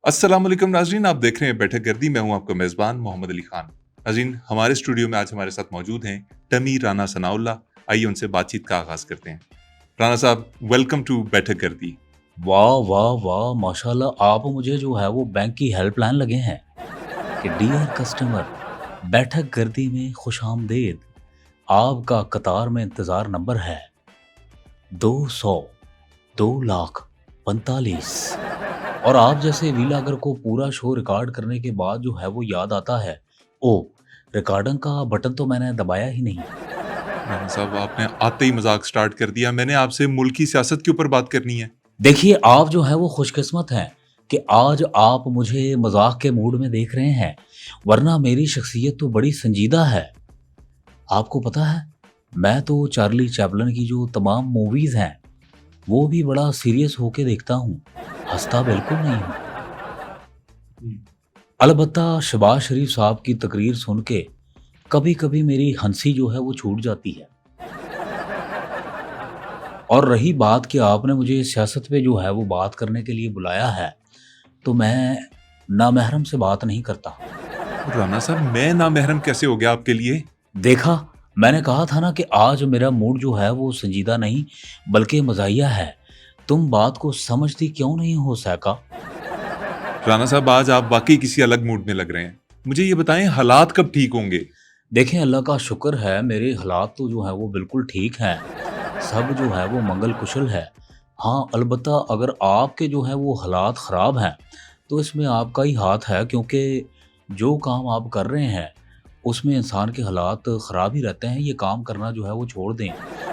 अस्सलाम वालेकुम नाजरीन, आप देख रहे हैं बैठक गर्दी। मैं हूं आपका मेज़बान मोहम्मद अली खान। नाजरीन, हमारे स्टूडियो में आज हमारे साथ मौजूद हैं टमी राना सनाउल्लाह। आइए उनसे बातचीत का आगाज़ करते हैं। राना साहब, वेलकम टू बैठक गर्दी। वाह वाह वाह माशाल्लाह आप मुझे जो है वो बैंक की हेल्पलाइन लगे हैं कि डियर कस्टमर बैठक गर्दी में खुश आमदेद। आपका कतार में इंतज़ार नंबर है 200 2,45,। और आप जैसे व्लॉगर को पूरा शो रिकॉर्ड करने के बाद जो है वो याद आता है, ओ रिकॉर्डिंग का बटन तो मैंने दबाया ही नहीं। राना साहब, आपने आते ही मजाक स्टार्ट कर दिया। मैंने आपसे मुल्की सियासत के ऊपर बात करनी है। देखिए, आप जो है वो खुशकिस्मत हैं कि आज आप मुझे मज़ाक के मूड में देख रहे हैं, वरना मेरी शख्सियत तो बड़ी संजीदा है। आपको पता है, मैं तो चार्ली चैपलिन की जो तमाम मूवीज़ हैं, वो भी बड़ा सीरियस होके देखता हूँ, हँसता बिल्कुल नहीं हूँ। अलबत्ता शहबाज शरीफ साहब की तकरीर सुन के कभी-कभी मेरी हँसी जो है वो छूट जाती है। और रही बात कि आपने मुझे सियासत पे जो है वो बात करने के लिए बुलाया है, तो मैं नामहरम से बात नहीं करता। राना साहब, मैं नामहरम कैसे हो गया आपके लिए? देखा, मैंने कहा था ना कि आज मेरा मूड जो है वो संजीदा नहीं बल्कि मज़ाहिया है। तुम बात को समझती क्यों नहीं हो सैका? राना साहब, आज आप वाकई किसी अलग मूड में लग रहे हैं। मुझे ये बताएं, हालात कब ठीक होंगे? देखें, अल्लाह का शुक्र है मेरे हालात तो जो है वो बिल्कुल ठीक हैं। सब जो है वो मंगल कुशल है। हाँ, अलबत्ता अगर आपके जो है वो हालात ख़राब हैं, तो इसमें आपका ही हाथ है, क्योंकि जो काम आप कर रहे हैं, उसमें इंसान के हालात ख़राब ही रहते हैं। ये काम करना जो है वो छोड़ दें।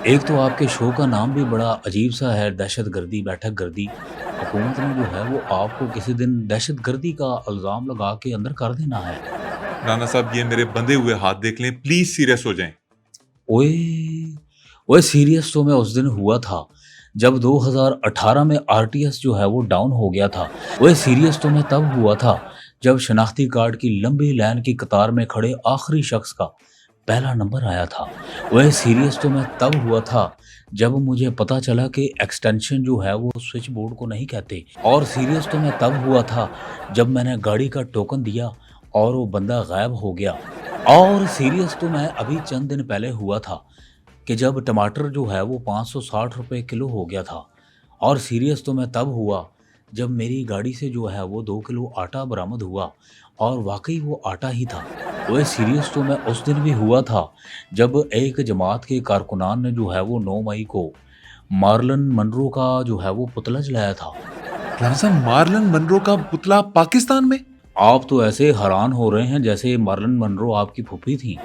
एक तो आपके शो का नाम भी बड़ा अजीब-सा है, दहशतगर्दी बैठक गर्दी। हुकूमत ने जो है वो आपको किसी दिन दहशतगर्दी का इल्ज़ाम लगा के अंदर कर देना है। राना साहब, ये मेरे बंधे हुए हाथ देख लें, प्लीज सीरियस हो जाएं। ओए! ओए सीरियस तो मैं उस दिन हुआ था, जब 2018 में आरटीएस जो है वो डाउन हो गया था। ओए सीरियस तो मैं तब हुआ था, जब शनाख्ती कार्ड की लंबी लाइन की कतार में खड़े आखिरी शख्स का पहला नंबर आया था। ओए सीरियस तो मैं तब हुआ था, जब मुझे पता चला कि एक्सटेंशन जो है वो स्विच बोर्ड को नहीं कहते। और सीरियस तो मैं तब हुआ था, जब मैंने गाड़ी का टोकन दिया और वो बंदा गायब हो गया। और सीरियस तो मैं अभी चंद दिन पहले हुआ था कि जब टमाटर जो है वो 560 रुपए किलो हो गया था। और सीरियस तो मैं तब हुआ जब मेरी गाड़ी से जो है वो 2 किलो आटा बरामद हुआ और वाक़ई वो आटा ही था। ओए सीरियस तो मैं उस दिन भी हुआ था जब एक जमात के कारकुनान ने जो है वो 9 मई को मार्लन मनरो का जो है वो पुतला जलाया था। राना साहब, मार्लन मनरो का पुतला पाकिस्तान में? आप तो ऐसे हैरान हो रहे हैं जैसे मार्लन मनरो आपकी फूफी थी।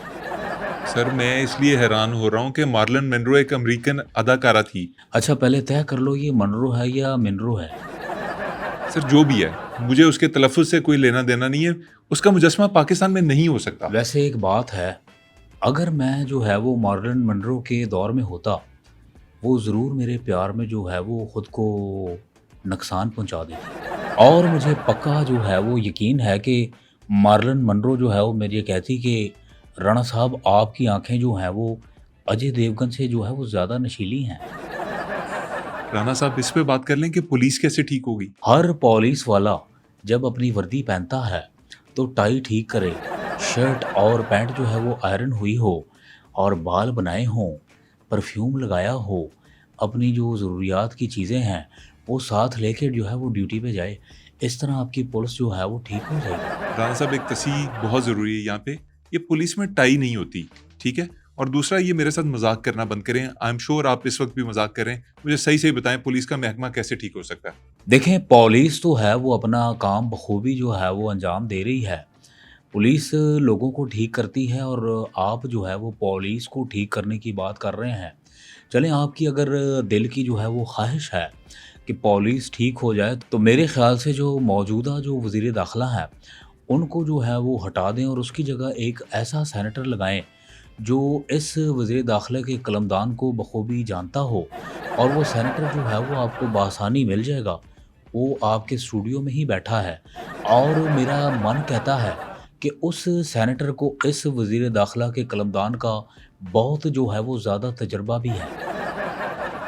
सर, मैं इसलिए हैरान हो रहा हूँ कि मार्लन मनरो एक अमेरिकन अदाकारा थी। अच्छा, पहले तय कर लो ये मनरो है या मिनरो है? सर, जो भी है, मुझे उसके तलफ़्फ़ुज़ से कोई लेना देना नहीं है। उसका मुजस्समा पाकिस्तान में नहीं हो सकता। वैसे एक बात है, अगर मैं जो है वो मार्लन मनरो के दौर में होता, वो ज़रूर मेरे प्यार में जो है वो खुद को नुकसान पहुंचा देती। और मुझे पक्का जो है वो यकीन है कि मार्लन मनरो जो है वो मुझे कहती कि राणा साहब आपकी आंखें जो हैं वो अजय देवगन से जो है वो ज़्यादा नशीली हैं। राना साहब, इस पे बात कर लें कि पुलिस कैसे ठीक होगी? हर पुलिस वाला जब अपनी वर्दी पहनता है तो टाई ठीक करे, शर्ट और पैंट जो है वो आयरन हुई हो और बाल बनाए हों, परफ्यूम लगाया हो, अपनी जो ज़रूरियात की चीज़ें हैं वो साथ लेके जो है वो ड्यूटी पे जाए। इस तरह आपकी पुलिस जो है वो ठीक हो जाएगी। राना साहब, एक तस्हीह बहुत ज़रूरी है यहाँ पे। ये पुलिस में टाई नहीं होती, ठीक है? और दूसरा, ये मेरे साथ मज़ाक करना बंद करें। आई एम श्योर आप इस वक़्त भी मज़ाक कर रहे हैं। मुझे सही-सही बताएँ, पुलिस का महकमा कैसे ठीक हो सकता है? देखें, पुलिस तो है वो अपना काम बखूबी जो है वो अंजाम दे रही है। पुलिस लोगों को ठीक करती है और आप जो है वो पुलिस को ठीक करने की बात कर रहे हैं। चलें, आपकी अगर दिल की जो है वो ख़्वाहिश है कि पुलिस ठीक हो जाए, तो मेरे ख़्याल से जो मौजूदा जो वज़ीर दाखिला हैं, उनको जो है वो हटा दें और उसकी जगह एक ऐसा सेनेटर लगाएँ, जो इस वज़ीर दाखिला के कलमदान को बखूबी जानता हो। और वो सेनेटर जो है वो आपको बआसानी मिल जाएगा। वो आपके स्टूडियो में ही बैठा है और मेरा मन कहता है कि उस सेनेटर को इस वज़ीर दाखिला के कलमदान का बहुत जो है वो ज़्यादा तजुर्बा भी है।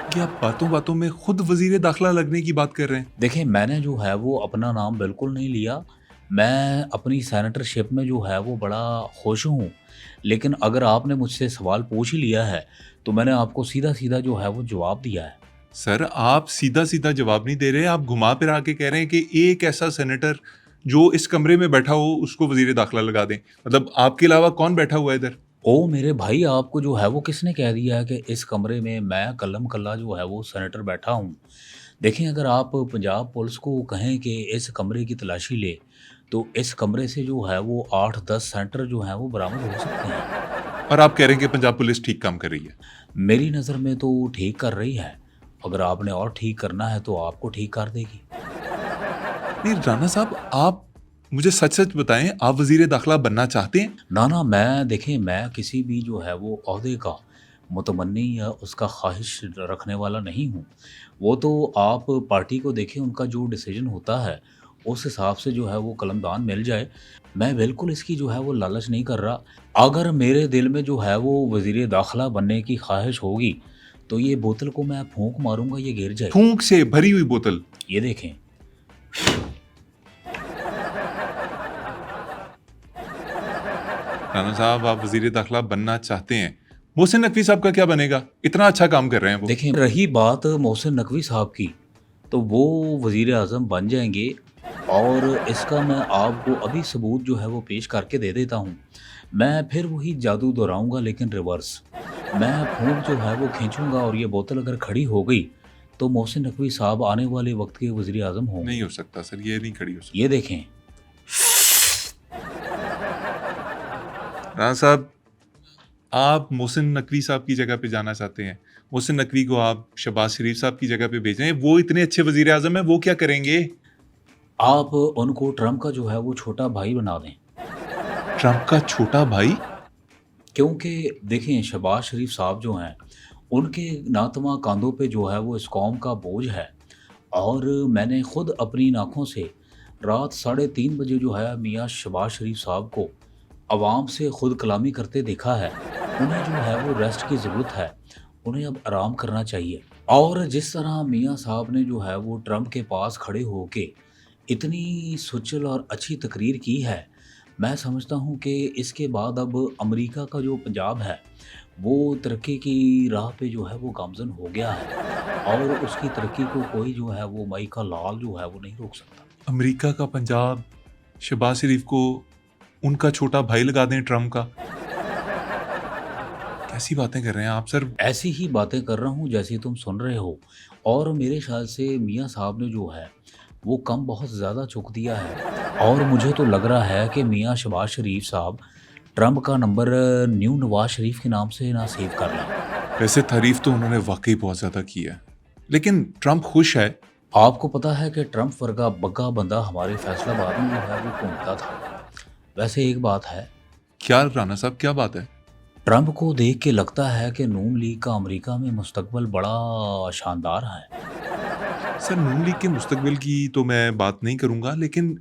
कि आप बातों बातों में खुद वजीर दाखिला लगने की बात कर रहे हैं। देखिए, मैंने जो है वो अपना नाम बिल्कुल नहीं लिया। मैं अपनी सेनेटरशिप में जो है वो बड़ा खुश हूँ। लेकिन अगर आपने मुझसे सवाल पूछ ही लिया है, तो मैंने आपको सीधा-सीधा जो है वो जवाब दिया है। सर, आप सीधा सीधा जवाब नहीं दे रहे, आप घुमा फिरा के कह रहे हैं कि एक ऐसा सेनेटर जो इस कमरे में बैठा हो उसको वजीर दाखिला लगा दें। मतलब आपके अलावा कौन बैठा हुआ है इधर? ओ मेरे भाई, आपको जो है वो किसने कह दिया है कि इस कमरे में मैं कल्लम कल्ला जो है वो सेनेटर बैठा हूँ? देखिए, अगर आप पंजाब पुलिस को कहें कि इस कमरे की तलाशी ले, तो इस कमरे से जो है वो 8-10 सेनेटर जो हैं वो बरामद हो सकते हैं। और आप कह रहे हैं कि पंजाब पुलिस ठीक काम कर रही है। मेरी नज़र में तो ठीक कर रही है। अगर आपने और ठीक करना है तो आपको ठीक कर देगी। नहीं राणा साहब, आप मुझे सच सच बताएं, आप वजीर दाखिला बनना चाहते हैं? ना, ना, मैं देखिए, मैं किसी भी जो है वो ओहदे का मुतमन्नी या उसका ख़्वाहिश रखने वाला नहीं हूँ। वो तो आप पार्टी को देखिए, उनका जो डिसीज़न होता है, उस हिसाब से जो है वो कलमदान मिल जाए। मैं बिल्कुल इसकी जो है वो लालच नहीं कर रहा। अगर मेरे दिल में जो है वो वज़ीर दाखिला बनने की ख़्वाहिश होगी, तो ये बोतल को मैं फूँक मारूँगा, ये गिर जाएगी। फूंक से भरी हुई बोतल? ये देखें। राणा साहब, आप वजीर दाखिला बनना चाहते हैं, मोहसिन नकवी साहब का क्या बनेगा? इतना अच्छा काम कर रहे हैं वो। देखिए, रही बात मोहसिन नकवी साहब की, तो वो वज़ीर आज़म बन जाएँगे और इसका मैं आपको अभी सबूत जो है वो पेश करके दे देता हूँ। मैं फिर वही जादू दोहराऊँगा, लेकिन रिवर्स। मैं फूँक जो है वो खींचूँगा और ये बोतल अगर खड़ी हो गई, तो मोहसिन नकवी साहब आने वाले वक़्त के वज़ीर आज़म होंगे। नहीं हो सकता सर, ये नहीं खड़ी हो सकती। ये देखें। राणा साहब, आप मोहसिन नकवी साहब की जगह पे जाना चाहते हैं। मोहसिन नकवी को आप शहबाज शरीफ साहब की जगह पे भेजें, वो इतने अच्छे वजीर आजम है, वो क्या करेंगे? आप उनको ट्रंप का जो है वो छोटा भाई बना दें। ट्रंप का छोटा भाई? क्योंकि देखिए, शहबाज शरीफ साहब जो हैं, उनके नातमा कांधों पे जो है वो इस कौम का बोझ है। और मैंने खुद अपनी आँखों से रात 3:30 बजे जो है मियाँ शहबाज शरीफ साहब को आवाम से खुद कलामी करते देखा है। उन्हें जो है वो रेस्ट की ज़रूरत है, उन्हें अब आराम करना चाहिए। और जिस तरह मियाँ साहब ने जो है वो ट्रंप के पास खड़े होके इतनी सुचल और अच्छी तकरीर की है, मैं समझता हूँ कि इसके बाद अब अमेरिका का जो पंजाब है, वो तरक्की की राह पे जो है वो गामज़न हो गया है और उसकी तरक्की को कोई जो है वो मई का लाल जो है वो नहीं रोक सकता। अमेरिका का पंजाब, शहबाज शरीफ को उनका छोटा भाई लगा दें ट्रंप का? कैसी बातें कर रहे हैं आप सर? ऐसी ही बातें कर रहा हूँ जैसी तुम सुन रहे हो। और मेरे ख़्याल से मियाँ साहब ने जो है वो कम बहुत ज़्यादा चुक दिया है और मुझे तो लग रहा है कि मियाँ शहबाज शरीफ साहब ट्रंप का नंबर न्यू नवाज शरीफ के नाम से ना सेव कर लें। वैसे तारीफ तो उन्होंने वाकई बहुत ज्यादा की है, लेकिन ट्रंप खुश है। आपको पता है कि ट्रंप वर्गा बग्गा बंदा हमारे फैसलाबाद में जो है वो घूमता था। वैसे एक बात है, क्या राणा साहब, क्या बात है? ट्रंप को देख के लगता है कि नून लीग का अमेरिका में मुस्तकबिल बड़ा शानदार है। सर, नून लीग के मुस्तकबिल की तो मैं बात नहीं करूंगा, लेकिन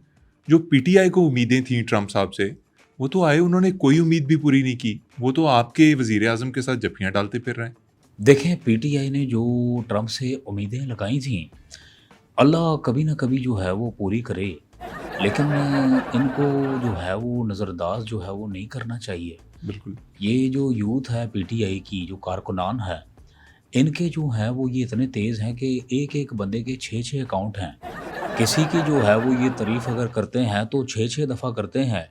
जो पीटीआई को उम्मीदें थी ट्रंप साहब से, वो तो आए, उन्होंने कोई उम्मीद भी पूरी नहीं की। वो तो आपके वजीर आजम के साथ जफ्फियां डालते फिर रहे हैं। देखें, पीटीआई ने जो ट्रंप से उम्मीदें लगाई थीं, अल्लाह कभी ना कभी जो है वो पूरी करे। लेकिन इनको जो है वो नज़रअंदाज जो है वो नहीं करना चाहिए। बिल्कुल। ये जो यूथ है पीटीआई की, जो कारकुनान है, इनके जो हैं वो ये इतने तेज़ हैं कि एक-एक बंदे के 6-6 अकाउंट हैं। किसी की जो है वो ये तारीफ़ अगर करते हैं तो 6-6 दफ़ा करते हैं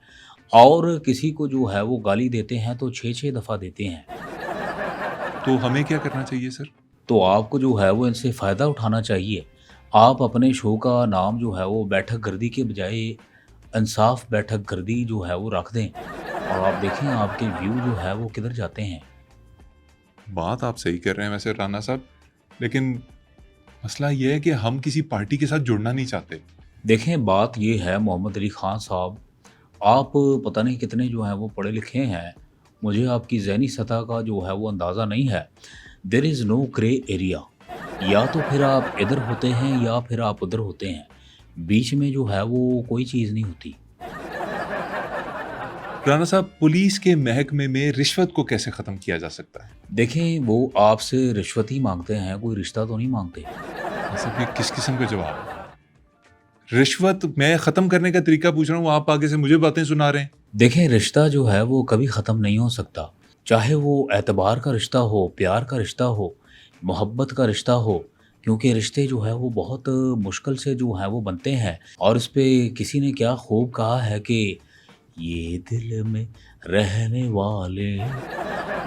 और किसी को जो है वो गाली देते हैं तो 6-6 दफ़ा देते हैं। तो हमें क्या करना चाहिए सर? तो आपको जो है वो इनसे फ़ायदा उठाना चाहिए। आप अपने शो का नाम जो है वो बैठक गर्दी के बजाय इंसाफ बैठक गर्दी जो है वो रख दें और आप देखें आपके व्यू जो है वो किधर जाते हैं। बात आप सही कर रहे हैं वैसे राणा साहब, लेकिन मसला ये है कि हम किसी पार्टी के साथ जुड़ना नहीं चाहते। देखें, बात ये है मोहम्मद अली ख़ान साहब, आप पता नहीं कितने जो हैं वो पढ़े लिखे हैं। मुझे आपकी ज़हनी सतह का जो है वो अंदाज़ा नहीं है। There is no grey area. या तो फिर आप इधर होते हैं या फिर आप उधर होते हैं। बीच में जो है वो कोई चीज़ नहीं होती। राना साहब, पुलिस के महकमे में रिश्वत को कैसे खत्म किया जा सकता है? देखें, वो आपसे रिश्वत ही माँगते हैं, कोई रिश्ता तो नहीं माँगते। मतलब ये किस किस्म का जवाब है? रिश्वत मैं खत्म करने का तरीका पूछ रहा हूँ, आप आगे से मुझे बातें सुना रहे हैं। देखें, रिश्ता जो है वो कभी ख़त्म नहीं हो सकता। चाहे वो एतबार का रिश्ता हो, प्यार का रिश्ता हो, मोहब्बत का रिश्ता हो, क्योंकि रिश्ते जो है वो बहुत मुश्किल से जो है वो बनते हैं। और इस पे किसी ने क्या खूब कहा है कि ये दिल में रहने वाले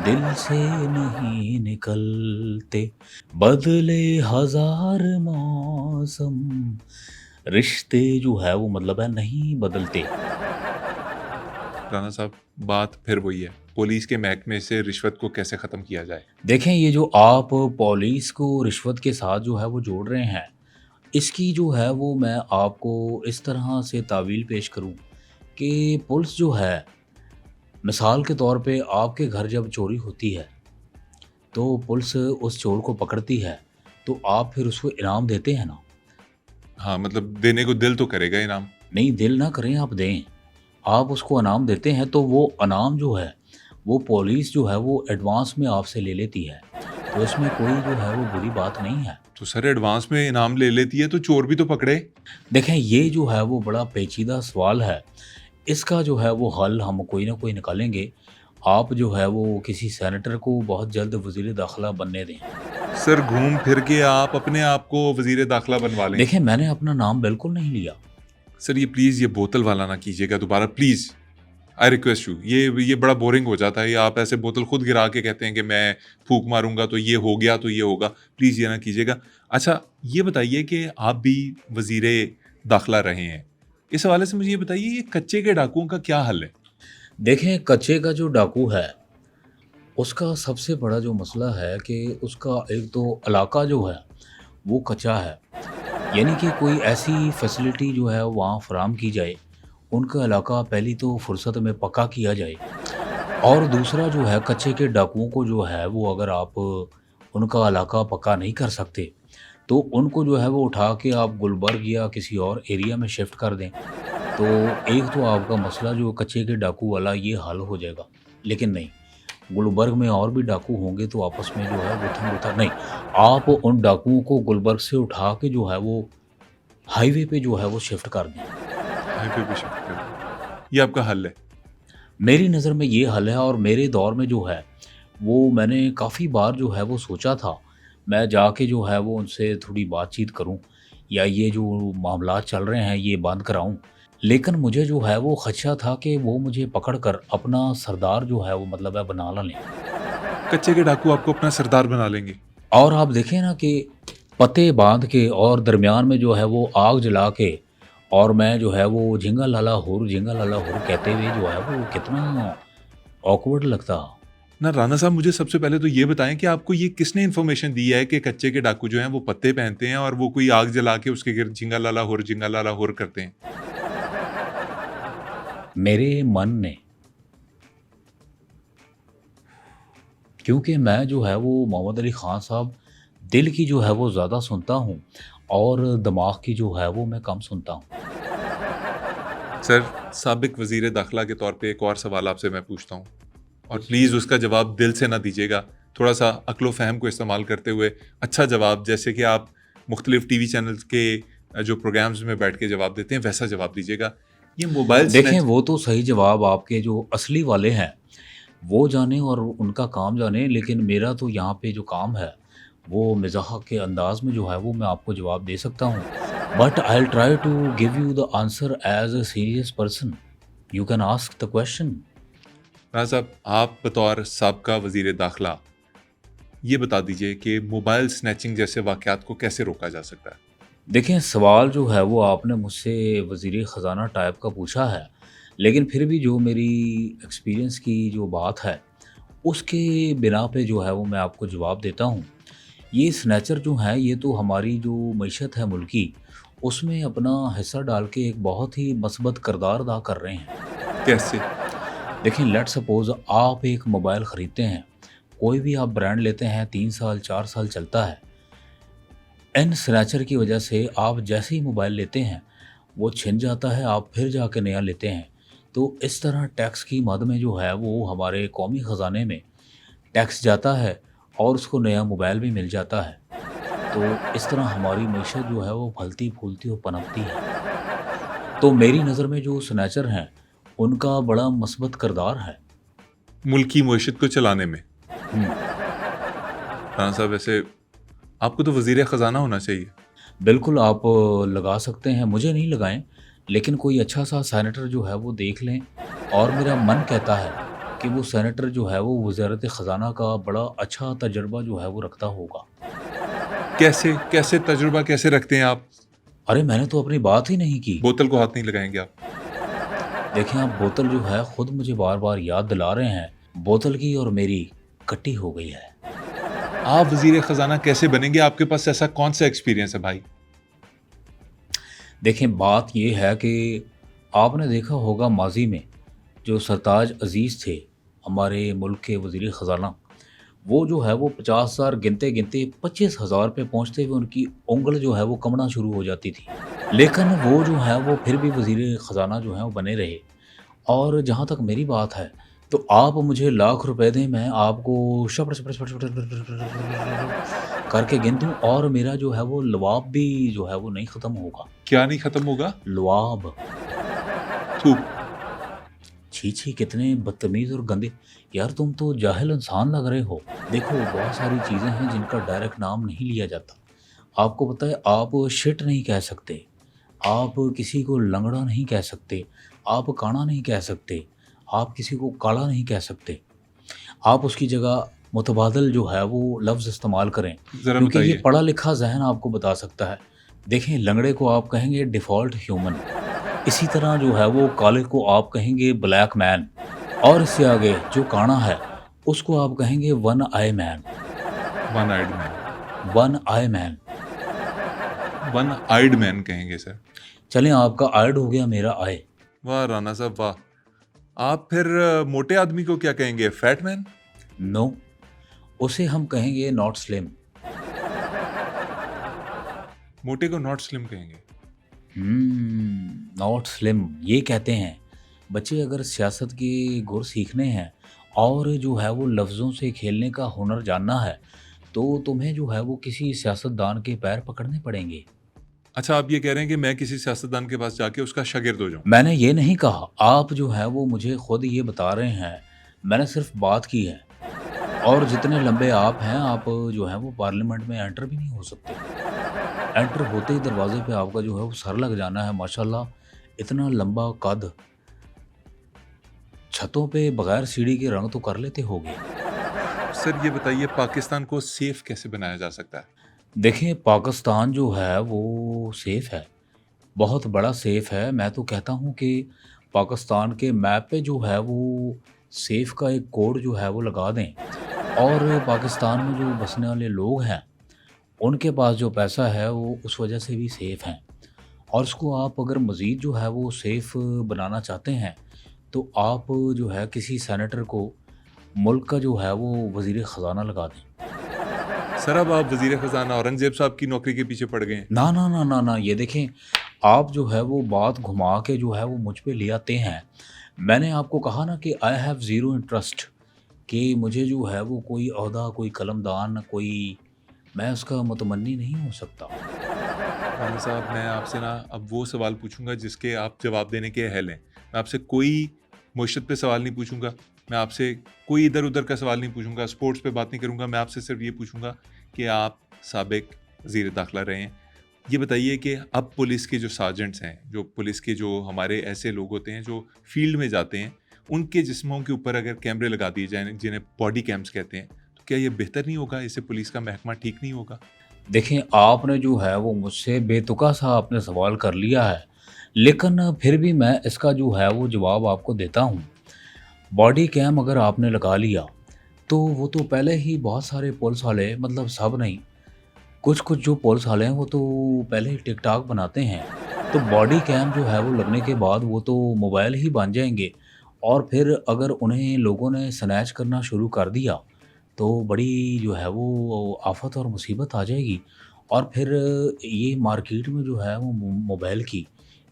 दिल से नहीं निकलते, बदले हज़ार मौसम, रिश्ते जो है वो मतलब है नहीं बदलते। राना साहब, बात फिर वही है, पुलिस के महकमे से रिश्वत को कैसे खत्म किया जाए? देखें, ये जो आप पुलिस को रिश्वत के साथ जो है वो जोड़ रहे हैं, इसकी जो है वो मैं आपको इस तरह से तावील पेश करूं कि पुलिस जो है, मिसाल के तौर पे आपके घर जब चोरी होती है, तो पुलिस उस चोर को पकड़ती है, तो आप फिर उसको इनाम देते हैं ना? हाँ, मतलब देने को दिल तो करेगा इनाम। नहीं, दिल ना करें, आप दें। आप उसको इनाम देते हैं, तो वो इनाम जो है, वो पुलिस जो है वो एडवांस में आपसे ले लेती है। तो इसमें कोई जो है वो बुरी बात नहीं है। तो सर, एडवांस में इनाम ले लेती है तो चोर भी तो पकड़े। देखें, ये जो है वो बड़ा पेचीदा सवाल है। इसका जो है वो हल हम कोई ना कोई निकालेंगे। आप जो है वो किसी सेनेटर को बहुत जल्द वज़ीर दाखिला बनने दें। सर, घूम फिर के आप अपने आप को वजीर दाखिला बनवा लें। देखें, मैंने अपना नाम बिल्कुल नहीं लिया। सर, ये प्लीज़ ये बोतल वाला ना कीजिएगा दोबारा, प्लीज़। I request you. ये बड़ा बोरिंग हो जाता है। ये आप ऐसे बोतल खुद गिरा के कहते हैं कि मैं फूंक मारूंगा तो ये हो गया तो ये होगा। प्लीज़ ये ना कीजिएगा। अच्छा, ये बताइए कि आप भी वजीरे दाखिला रहे हैं। इस हवाले से मुझे ये बताइए, ये कच्चे के डाकुओं का क्या हल है? देखें, कच्चे का जो डाकू है, उसका सबसे बड़ा जो मसला है कि उसका एक तो इलाका जो है, वो कच्चा है। यानी कि कोई ऐसी फैसिलिटी जो है वहाँ फ़राहम की जाए, उनका इलाका पहली तो फुर्सत में पक्का किया जाए। और दूसरा जो है, कच्चे के डाकुओं को जो है वो अगर आप उनका इलाका पक्का नहीं कर सकते, तो उनको जो है वो उठा के आप गुलबर्ग या किसी और एरिया में शिफ्ट कर दें। तो एक तो आपका मसला जो कच्चे के डाकू वाला ये हल हो जाएगा। लेकिन नहीं, गुलबर्ग में और भी डाकू होंगे तो आपस में जो है गुत्थम-गुत्था नहीं, आप उन डाकुओं को गुलबर्ग से उठा के जो है वो हाईवे पे जो है वो शिफ्ट कर दें। हाईवे पे शिफ्ट कर दें। ये आपका हल है? मेरी नज़र में ये हल है और मेरे दौर में जो है, वो मैंने काफ़ी बार जो है वो सोचा था, मैं जाके जो है वो उनसे थोड़ी बातचीत करूँ या ये जो मामलात चल रहे हैं ये बंद कराऊँ। लेकिन मुझे जो है वो ख़दशा था कि वो मुझे पकड़ कर अपना सरदार जो है वो मतलब है बना ना लें। कच्चे के डाकू आपको अपना सरदार बना लेंगे? और आप देखें ना कि पत्ते बाँध के और दरमियान में जो है वो आग जला के और मैं जो है वो झिंगा लाला हुर कहते हुए जो है वो कितना ऑकवर्ड लगता। ना राना साहब, मुझे सबसे पहले तो ये बताएं कि आपको ये किसने इन्फॉर्मेशन दी है कि कच्चे के डाकू जो हैं वो पत्ते पहनते हैं और वो कोई आग जला के उसके गिर्द झिंगा लाला हुर करते हैं? मेरे मन ने, क्योंकि मैं जो है वो मोहम्मद अली ख़ान साहब दिल की जो है वो ज़्यादा सुनता हूँ और दिमाग की जो है वो मैं कम सुनता हूँ। सर, साबिक वजीर दाखिला के तौर पे एक और सवाल आपसे मैं पूछता हूँ, और प्लीज़ उसका जवाब दिल से ना दीजिएगा, थोड़ा सा अक्ल फ़हम को इस्तेमाल करते हुए अच्छा जवाब, जैसे कि आप मुख्तलिफ टीवी चैनल्स के जो प्रोग्राम्स में बैठ के जवाब देते हैं वैसा जवाब दीजिएगा। ये मोबाइल देखें, स्नैच। वो तो सही जवाब आपके जो असली वाले हैं, वो जाने और उनका काम जाने, लेकिन मेरा तो यहाँ पे जो काम है, वो मिज़ाह के अंदाज़ में जो है वो मैं आपको जवाब दे सकता हूँ। But I will try to give you the answer as a serious person. You can ask the question. Rana साहब, आप बतौर साबका वजीर दाखिला ये बता दीजिए कि मोबाइल स्नैचिंग जैसे वाक़यात को कैसे रोका जा सकता है? देखें, सवाल जो है वो आपने मुझसे वज़ीर ख़ज़ाना टाइप का पूछा है, लेकिन फिर भी जो मेरी एक्सपीरियंस की जो बात है, उसके बिना पे जो है वो मैं आपको जवाब देता हूँ। ये स्नैचर जो हैं, ये तो हमारी जो मईशत है मुल्की, उसमें अपना हिस्सा डाल के एक बहुत ही मस्बत किरदार अदा कर रहे हैं। कैसे? देखें, लेट्स सपोज़ आप एक मोबाइल ख़रीदते हैं, कोई भी आप ब्रांड लेते हैं, 3 साल 4 साल चलता है। इन स्नैचर की वजह से आप जैसे ही मोबाइल लेते हैं, वो छिन जाता है, आप फिर जाके नया लेते हैं। तो इस तरह टैक्स की मद में जो है वो हमारे कौमी ख़ज़ाने में टैक्स जाता है और उसको नया मोबाइल भी मिल जाता है। तो इस तरह हमारी मईशत जो है वो फलती-फूलती और पनपती है। तो मेरी नज़र में जो स्नैचर हैं, उनका बड़ा मस्बत किरदार है। मुल्क की मईशत को चलाने में। हुँ, राना साहब, वैसे आपको तो वज़ीर ख़ज़ाना होना चाहिए। बिल्कुल आप लगा सकते हैं, मुझे नहीं लगाएँ, लेकिन कोई अच्छा-सा सेनेटर जो है वो देख लें और मेरा मन कहता है कि वो सेनेटर जो है वो वज़ारत ख़ज़ाना का बड़ा अच्छा तजुर्बा जो है वो रखता होगा। कैसे कैसे तजुर्बा कैसे रखते हैं आप? अरे! मैंने तो अपनी बात ही नहीं की। बोतल को हाथ नहीं लगाएँगे आप? देखें, आप बोतल जो है खुद मुझे बार-बार याद दिला रहे हैं, बोतल की और मेरी कट्टी हो गई है। आप वज़ीर ख़ज़ाना कैसे बनेंगे? आपके पास ऐसा कौन-सा एक्सपीरियंस है भाई? देखें, बात ये है कि आपने देखा होगा माज़ी में जो सरताज अज़ीज़ थे, हमारे मुल्क के वज़ीर ख़ज़ाना, वो जो है वो 50,000 गिनते-गिनते 25,000 पे पहुँचते हुए उनकी उँगल जो है वो कमना शुरू हो जाती थी। लेकिन वो जो है वो फिर भी वज़ीर ख़ज़ाना जो हैं वो बने रहे। और जहाँ तक मेरी बात है, तो आप मुझे लाख रुपए दें, मैं आपको शपड़, शपड़, शपड़, शपड़, शपड़, शपड़, शपड़, शपड़ करके गिन दूँ और मेरा जो है वो लवाब भी जो है वो नहीं ख़त्म होगा। क्या नहीं ख़त्म होगा? लवाब। थू। छी, छी! कितने बदतमीज़ और गंदे। यार तुम तो जाहिल इंसान लग रहे हो। देखो, बहुत सारी चीज़ें हैं जिनका डायरेक्ट नाम नहीं लिया जाता। आपको पता है, आप शिट नहीं कह सकते, आप किसी को लंगड़ा नहीं कह सकते, आप काना नहीं कह सकते, आप किसी को काला नहीं कह सकते। आप उसकी जगह मुतबादल जो है वो लफ्ज़ इस्तेमाल करें, ज़रा क्योंकि ये बताइए। पढ़ा-लिखा ज़हन आपको बता सकता है। देखें, लंगड़े को आप कहेंगे डिफ़ॉल्ट ह्यूमन, इसी तरह जो है वो काले को आप कहेंगे ब्लैक मैन और इससे आगे जो काना है, उसको आप कहेंगे one eye man, one eyed man. One eye man. One eyed man कहेंगे सर। चलें, आपका आइड हो गया, मेरा आय। वाह राना साहब वाह! आप फिर मोटे आदमी को क्या कहेंगे? Fat man? नो, उसे हम कहेंगे नॉट स्लिम। मोटे को नॉट स्लिम कहेंगे। नॉट स्लिम ये कहते हैं। बच्चे अगर सियासत के गुर सीखने हैं और जो है वो लफ्ज़ों से खेलने का हुनर जानना है, तो तुम्हें जो है वो किसी सियासतदान के पैर पकड़ने पड़ेंगे। अच्छा, आप ये कह रहे हैं कि मैं किसी सियासतदान के पास जाके उसका शागिर्द हो जाऊँ? मैंने ये नहीं कहा, आप जो है वो मुझे खुद ये बता रहे हैं, मैंने सिर्फ़ बात की है। और जितने लंबे आप हैं, आप जो हैं वो पार्लियामेंट में एंटर भी नहीं हो सकते। एंटर होते ही दरवाज़े पे आपका जो है वो सर लग जाना है, माशाल्लाह इतना लंबा कद, छतों पे बगैर सीढ़ी के रंग तो कर लेते होगे। सर ये बताइए, पाकिस्तान को सेफ कैसे बनाया जा सकता है? देखिए, पाकिस्तान जो है वो सेफ़ है, बहुत बड़ा सेफ़ है। मैं तो कहता हूँ कि पाकिस्तान के मैप पे जो है वो सेफ़ का एक कोड जो है वो लगा दें और पाकिस्तान में जो बसने वाले लोग हैं, उनके पास जो पैसा है वो उस वजह से भी सेफ़ हैं। और उसको आप अगर मज़ीद जो है वो सेफ़ बनाना चाहते हैं, तो आप जो है किसी सेनेटर को मुल्क का जो है वो वज़ीर ख़ज़ाना लगा दें। सर अब आप वज़ीर ख़ज़ाना औरंगज़ेब साहब की नौकरी के पीछे पड़ गए हैं। ना, ना, ना, ना, ना, ये देखें, आप जो है वो बात घुमा के जो है वो मुझ पे ले आते हैं। मैंने आपको कहा ना कि आई हैव ज़ीरो इंटरेस्ट, कि मुझे जो है वो कोई ओहदा, कोई कलमदान, कोई मैं उसका मुतमन्नी नहीं हो सकता। राना साहब, मैं आपसे ना अब वो सवाल पूछूंगा जिसके आप जवाब देने के अहल हैं। मैं आपसे कोई मुश्त पे सवाल नहीं पूछूंगा, मैं आपसे कोई इधर उधर का सवाल नहीं पूछूंगा, स्पोर्ट्स पे बात नहीं करूंगा। मैं आपसे सिर्फ ये पूछूंगा कि आप साबिक वज़ीर दाखिला रहे हैं। ये बताइए कि अब पुलिस के जो सार्जेंट्स हैं, जो पुलिस के जो हमारे ऐसे लोग होते हैं जो फील्ड में जाते हैं, उनके जिस्मों के ऊपर अगर कैमरे लगा दिए जाएँ जिन्हें बॉडी कैम्स कहते हैं, तो क्या ये बेहतर नहीं होगा? इससे पुलिस का महकमा ठीक नहीं होगा? देखें, आपने जो है वो मुझसे बेतुका सा आपने सवाल कर लिया है, लेकिन फिर भी मैं इसका जो है वो जवाब आपको देता हूँ। बॉडी कैम अगर आपने लगा लिया, तो वो तो पहले ही बहुत सारे पुलिस वाले, मतलब सब नहीं, कुछ-कुछ जो पुलिस वाले हैं वो तो पहले ही टिक-टॉक बनाते हैं। तो बॉडी कैम जो है वो लगने के बाद वो तो मोबाइल ही बन जाएँगे और फिर अगर उन्हें लोगों ने स्नैच करना शुरू कर दिया, तो बड़ी जो है वो आफ़त और मुसीबत आ जाएगी। और फिर ये मार्केट में जो है वो मोबाइल की,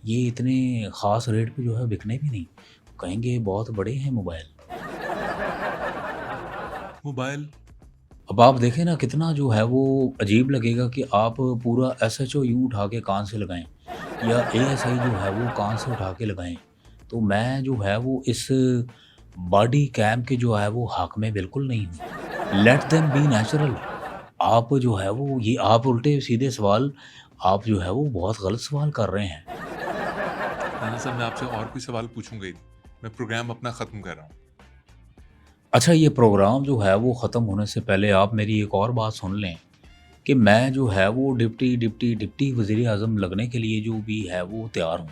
ये इतने ख़ास रेट पे जो है बिकने भी नहीं। कहेंगे बहुत बड़े हैं मोबाइल। मोबाइल। अब आप देखें ना कितना जो है वो अजीब लगेगा कि आप पूरा एसएचओ यूँ उठा के कान से लगाएँ या एएसआई जो है वो कान से उठा के लगाएँ। तो मैं जो है वो इस बॉडी कैम के जो है वो हक में बिल्कुल नहीं हूँ। Let them be natural. आप जो है वो ये आप उल्टे सीधे सवाल आप जो है वो बहुत गलत सवाल कर रहे हैं। राना साहब, मैं आपसे और कोई सवाल पूछूंगा ही नहीं, मैं प्रोग्राम अपना खत्म कर रहा हूँ। अच्छा, ये प्रोग्राम जो है वो ख़त्म होने से पहले आप मेरी एक और बात सुन लें कि मैं जो है वो डिप्टी वज़ीर-ए-आज़म लगने के लिए जो भी है वो तैयार हूँ।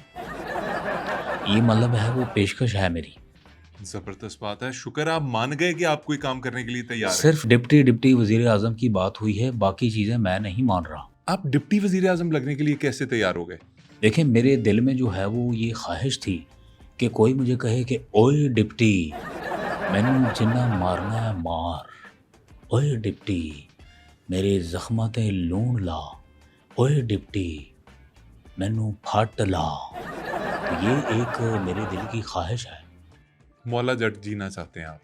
ये मतलब है वो पेशकश है मेरी। जबरदस्त बात है, शुक्र आप मान गए कि आप कोई काम करने के लिए तैयार हैं। सिर्फ़ डिप्टी वज़ीर-ए-आज़म की बात हुई है, बाकी चीज़ें मैं नहीं मान रहा। आप डिप्टी वजीर आजम लगने के लिए कैसे तैयार हो गए? देखिए, मेरे दिल में जो है वो ये ख़्वाहिश थी कि कोई मुझे कहे कि ओए डिप्टी, मैनू जिन्ना मारना है मार। ओए डिप्टी, मेरे ज़ख्मां ते लूण ला। ओए डिप्टी, मैनू फट ला। तो ये एक मेरे दिल की ख्वाहिश है। मौला जट जीना चाहते हैं आप?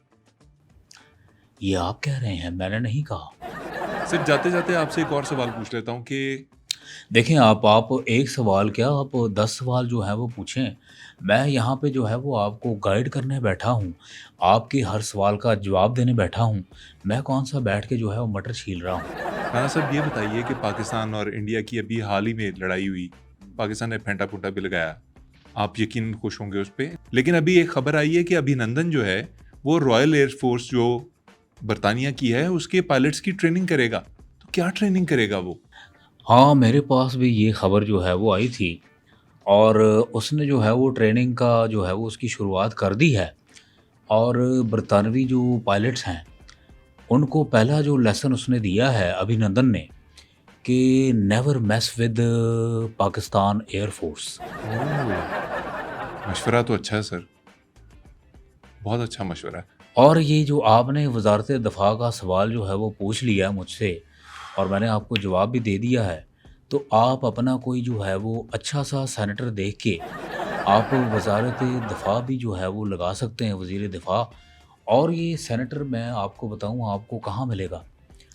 ये आप कह रहे हैं, मैंने नहीं कहा। सिर्फ जाते जाते आपसे एक और सवाल पूछ लेता हूँ कि देखें, आप एक सवाल क्या, आप 10 सवाल जो हैं वो पूछें। मैं यहाँ पे जो है वो आपको गाइड करने बैठा हूँ। आपके हर सवाल का जवाब देने बैठा हूँ। मैं कौन-सा बैठ के जो है वो मटर छील रहा हूँ। राना साहब, ये बताइए कि पाकिस्तान और इंडिया की अभी हाल ही में लड़ाई हुई, पाकिस्तान ने फेंटा-फूटा भी लगाया, आप यकीनन खुश होंगे उस पे। लेकिन अभी एक खबर आई है कि अभिनंदन जो है वो रॉयल एयर फोर्स जो बरतानिया की है उसके पायलट्स की ट्रेनिंग करेगा। तो क्या ट्रेनिंग करेगा वो? हाँ, मेरे पास भी ये खबर जो है वो आई थी और उसने जो है वो ट्रेनिंग का जो है वो उसकी शुरुआत कर दी है और बरतानवी जो पायलट्स हैं, उनको पहला जो लेसन उसने दिया है अभिनंदन ने कि never mess with Pakistan air force. मशवरा तो अच्छा है सर, बहुत अच्छा मशवरा है। और ये जो आपने वज़ारत दफ़ा का सवाल जो है वो पूछ लिया मुझसे और मैंने आपको जवाब भी दे दिया है, तो आप अपना कोई जो है वो अच्छा-सा सेनेटर देख के आप वज़ारत दफ़ा भी जो है वो लगा सकते हैं, वज़ीर दिफ़ा। और ये सेनेटर मैं आपको बताऊँ आपको कहाँ मिलेगा?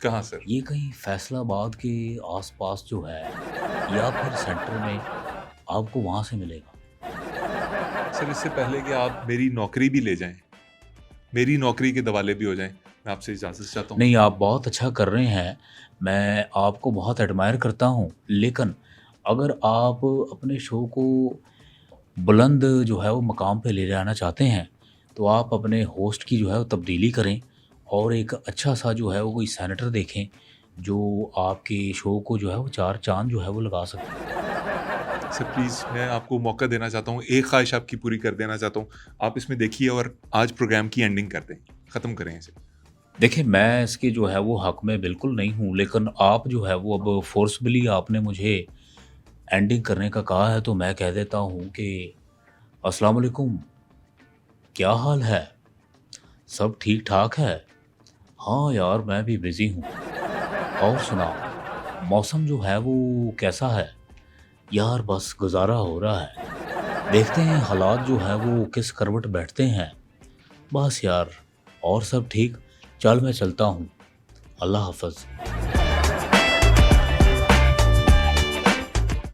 कहाँ सर? ये कहीं फैसलाबाद के आस-पास जो है या फिर सेंटर में आपको वहाँ से मिलेगा। सर, इससे पहले कि आप मेरी नौकरी भी ले जाएं, मेरी नौकरी के दवाले भी हो जाएं, मैं आपसे इजाज़त चाहता हूँ। नहीं, आप बहुत अच्छा कर रहे हैं। मैं आपको बहुत एडमायर करता हूँ। लेकिन अगर आप अपने शो को बुलंद जो है वो मकाम पे ले जाना चाहते हैं, तो आप अपने होस्ट की जो है वो तब्दीली करें और एक अच्छा-सा जो है वो कोई सेनेटर देखें, जो आपके शो को जो है वो 4 चाँद जो है वो लगा सके। सर प्लीज़, मैं आपको मौका देना चाहता हूँ, एक ख्वाहिश आपकी पूरी कर देना चाहता हूँ। आप इसमें देखिए और आज प्रोग्राम की एंडिंग कर दें, ख़त्म करें इसे। देखिए, मैं इसके जो है वो हक़ में बिल्कुल नहीं हूँ, लेकिन आप जो है वो अब फ़ोर्सबली आपने मुझे एंडिंग करने का कहा है, तो मैं कह देता हूँ कि अस्सलाम वालेकुम, क्या हाल है? सब ठीक-ठाक है? हाँ यार, मैं भी बिज़ी हूँ। और सुनाओ, मौसम जो है वो कैसा है? यार बस गुज़ारा हो रहा है। देखते हैं हालात जो है वो किस करवट बैठते हैं। बस यार, और सब ठीक? चल मैं चलता हूँ। अल्लाह हाफ़िज़।